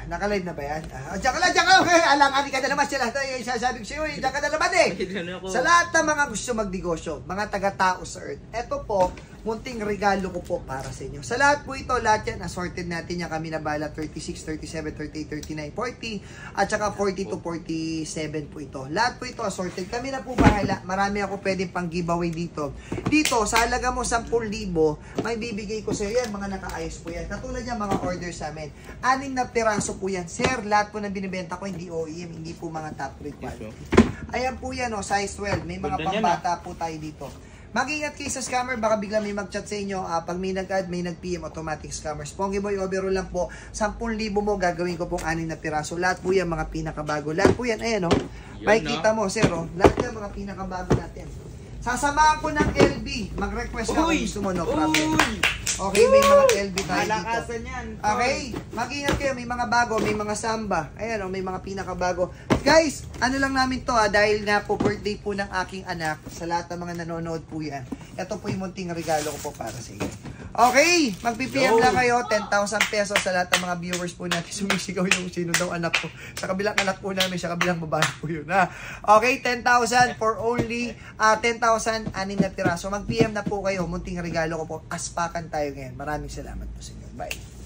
Naka-live na ba yan? Diyan ka lang, diyan ka lang. Okay, alang-ali ka na naman sila. Sasabi ko sa'yo, diyan ka na naman eh. Sa lahat ng mga gusto magnegosyo, mga taga-tao sa Earth, eto po, munting regalo ko po para sa inyo. Sa lahat po ito, lahat yan, assorted natin yan kami na bala 36, 37, 38, 39, 40, at saka 40 to 47 po ito. Lahat po ito assorted. Kami na po bahala. Marami ako pwedeng pang giveaway dito. Dito, sa halaga mo 10,000, may bibigay ko sa iyo yan, mga nakaayos po yan. Katulad yan, mga order sa amin. 6 na piraso po yan. Sir, lahat po na binibenta ko, hindi OEM, hindi po mga top grade quality. Ayan po yan, size 12. May mga pambata po tayo dito. Mag-ingat kayo sa scammer, baka bigla may mag-chat sa inyo. Pag may nag-add, may nag-PM, automatic scammers. Pongi Boy, overall lang po. 10,000 mo, gagawin ko pong 6 na piraso. Lahat po yan, mga pinakabago. Lahat po yan, ayan makikita mo, sir, lahat yan, mga pinakabago natin. Sasamahan ko ng LB. Mag-request ka kung gusto mo, no problem. Okay, may mga LB tayo dito. Yan. Okay, mag-ingat kayo. May mga bago, may mga samba. Ayan, may mga pinakabago. Guys, ano lang namin to dahil nga po birthday po ng aking anak. Sa lahat ng mga nanonood po yan. Ito po yung munting regalo ko po para sa inyo. Okay, mag-PPM lang kayo. 10,000 pesos sa lahat ng mga viewers po natin. Sumisigaw yung sino daw anak ko. Sa kabilang anak po namin, sa kabilang babae po yun. Okay, 10,000 for only 10,000, 6 na piraso. Mag-PM na po kayo. Munting regalo ko po. Aspakan tayo ngayon. Maraming salamat po sa inyo. Bye.